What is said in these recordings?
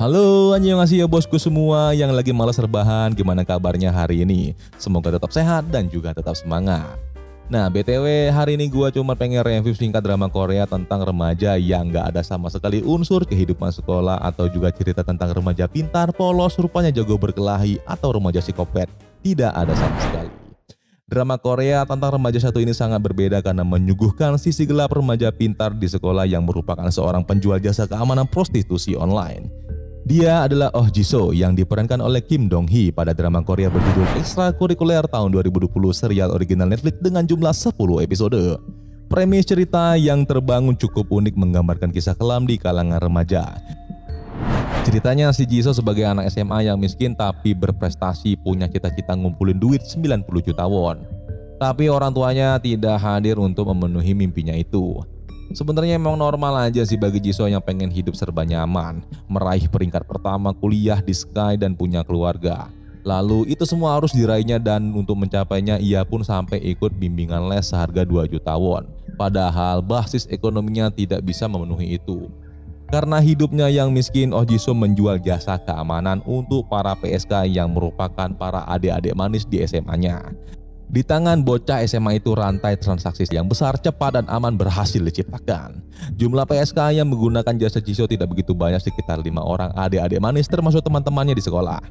Halo, annyeonghaseyo bosku semua yang lagi malas rebahan, gimana kabarnya hari ini? Semoga tetap sehat dan juga tetap semangat. Nah, BTW hari ini gua cuma pengen review singkat drama Korea tentang remaja yang gak ada sama sekali unsur kehidupan sekolah atau juga cerita tentang remaja pintar, polos, rupanya jago berkelahi atau remaja psikopat. Tidak ada sama sekali. Drama Korea tentang remaja satu ini sangat berbeda karena menyuguhkan sisi gelap remaja pintar di sekolah yang merupakan seorang penjual jasa keamanan prostitusi online. Dia adalah Oh Jisoo yang diperankan oleh Kim Dong Hee pada drama Korea berjudul Ekstrakurikuler tahun 2020 serial original Netflix dengan jumlah 10 episode. Premis cerita yang terbangun cukup unik menggambarkan kisah kelam di kalangan remaja. Ceritanya si Jisoo sebagai anak SMA yang miskin tapi berprestasi punya cita-cita ngumpulin duit 90 juta won. Tapi orang tuanya tidak hadir untuk memenuhi mimpinya itu. Sebenarnya emang normal aja sih bagi Jisoo yang pengen hidup serba nyaman, meraih peringkat pertama kuliah di Sky dan punya keluarga. Lalu itu semua harus diraihnya dan untuk mencapainya ia pun sampai ikut bimbingan les seharga 2 juta won. Padahal basis ekonominya tidak bisa memenuhi itu. Karena hidupnya yang miskin, Oh Jisoo menjual jasa keamanan untuk para PSK yang merupakan para adik-adik manis di SMA-nya. Di tangan bocah SMA itu rantai transaksi yang besar, cepat dan aman berhasil diciptakan. Jumlah PSK yang menggunakan jasa Jisoo tidak begitu banyak, sekitar 5 orang adik-adik manis termasuk teman-temannya di sekolah.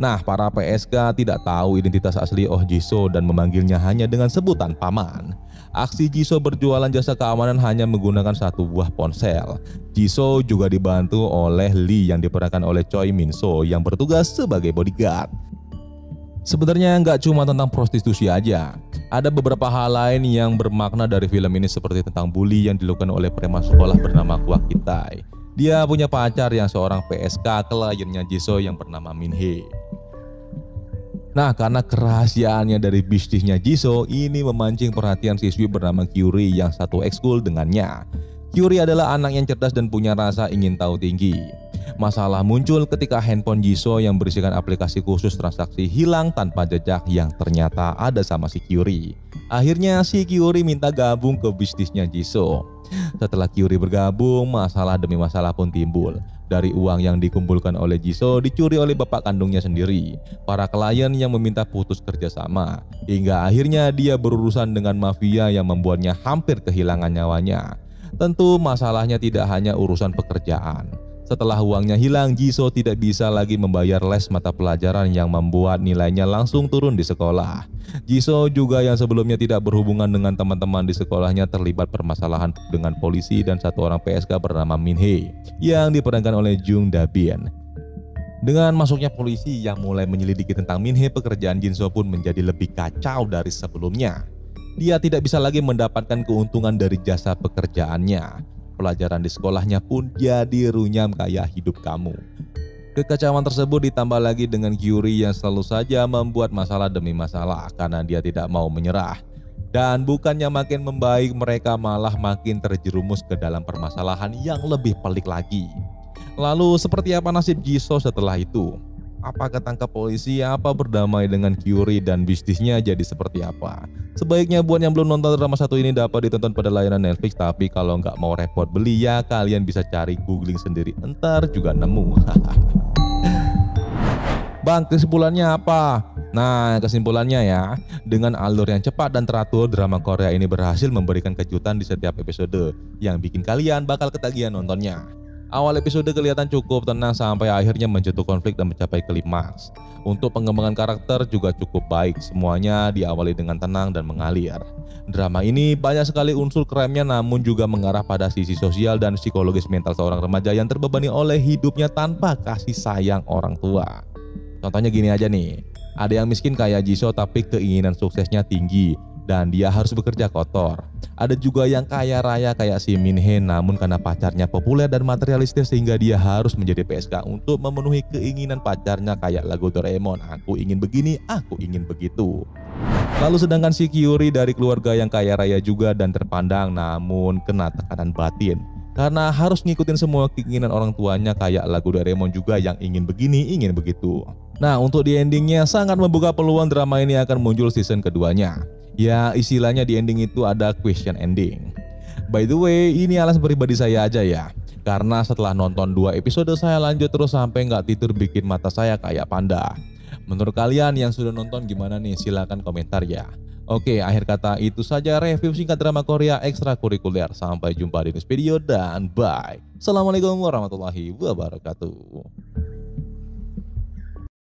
Nah, para PSK tidak tahu identitas asli Oh Jisoo dan memanggilnya hanya dengan sebutan paman. Aksi Jisoo berjualan jasa keamanan hanya menggunakan satu buah ponsel. Jisoo juga dibantu oleh Lee yang diperankan oleh Choi Min So yang bertugas sebagai bodyguard. Sebenarnya nggak cuma tentang prostitusi aja, ada beberapa hal lain yang bermakna dari film ini seperti tentang bully yang dilakukan oleh preman sekolah bernama Kwak Ki-tae. Dia punya pacar yang seorang PSK kliennya Jisoo yang bernama Min Hee. Nah, karena kerahasiaannya dari bisnisnya Jisoo ini memancing perhatian siswi bernama Kyuri yang satu ekskul dengannya. Kyuri adalah anak yang cerdas dan punya rasa ingin tahu tinggi. Masalah muncul ketika handphone Jisoo yang berisikan aplikasi khusus transaksi hilang tanpa jejak yang ternyata ada sama si Kyuri. Akhirnya si Kyuri minta gabung ke bisnisnya Jisoo. Setelah Kyuri bergabung, masalah demi masalah pun timbul. Dari uang yang dikumpulkan oleh Jisoo dicuri oleh bapak kandungnya sendiri, para klien yang meminta putus kerjasama, hingga akhirnya dia berurusan dengan mafia yang membuatnya hampir kehilangan nyawanya. Tentu masalahnya tidak hanya urusan pekerjaan. Setelah uangnya hilang, Jisoo tidak bisa lagi membayar les mata pelajaran yang membuat nilainya langsung turun di sekolah. Jisoo juga yang sebelumnya tidak berhubungan dengan teman-teman di sekolahnya terlibat permasalahan dengan polisi dan satu orang PSK bernama Min Hee yang diperankan oleh Jung Da Bin. Dengan masuknya polisi yang mulai menyelidiki tentang Min Hee, pekerjaan Jisoo pun menjadi lebih kacau dari sebelumnya. Dia tidak bisa lagi mendapatkan keuntungan dari jasa pekerjaannya. Pelajaran di sekolahnya pun jadi runyam kayak hidup kamu. Kekacauan tersebut ditambah lagi dengan Kyuri yang selalu saja membuat masalah demi masalah karena dia tidak mau menyerah. Dan bukannya makin membaik, mereka malah makin terjerumus ke dalam permasalahan yang lebih pelik lagi. Lalu seperti apa nasib Jisoo setelah itu? Apa ketangkap polisi, apa berdamai dengan Kyuri dan bisnisnya jadi seperti apa? Sebaiknya buat yang belum nonton drama satu ini dapat ditonton pada layanan Netflix, tapi kalau nggak mau repot beli ya kalian bisa cari googling sendiri, entar juga nemu. Bang, kesimpulannya apa? Nah, kesimpulannya ya, dengan alur yang cepat dan teratur, drama Korea ini berhasil memberikan kejutan di setiap episode yang bikin kalian bakal ketagihan nontonnya. Awal episode kelihatan cukup tenang sampai akhirnya mencetus konflik dan mencapai klimaks. Untuk pengembangan karakter juga cukup baik, semuanya diawali dengan tenang dan mengalir. Drama ini banyak sekali unsur krimnya namun juga mengarah pada sisi sosial dan psikologis mental seorang remaja yang terbebani oleh hidupnya tanpa kasih sayang orang tua. Contohnya gini aja nih, ada yang miskin kayak Jisoo tapi keinginan suksesnya tinggi dan dia harus bekerja kotor. Ada juga yang kaya raya kayak si Min Hee namun karena pacarnya populer dan materialistis sehingga dia harus menjadi PSK untuk memenuhi keinginan pacarnya kayak lagu Doraemon, aku ingin begini, aku ingin begitu. Lalu sedangkan si Kyuri dari keluarga yang kaya raya juga dan terpandang namun kena tekanan batin. Karena harus ngikutin semua keinginan orang tuanya kayak lagu Doraemon juga yang ingin begini, ingin begitu. Nah, untuk di endingnya sangat membuka peluang drama ini akan muncul season keduanya. Ya, istilahnya di ending itu ada question ending. By the way, ini alasan pribadi saya aja ya. Karena setelah nonton 2 episode saya lanjut terus sampai nggak tidur bikin mata saya kayak panda. Menurut kalian yang sudah nonton gimana nih? Silahkan komentar ya. Oke, akhir kata itu saja review singkat drama Korea ekstrakurikuler. Sampai jumpa di next video dan bye. Assalamualaikum warahmatullahi wabarakatuh.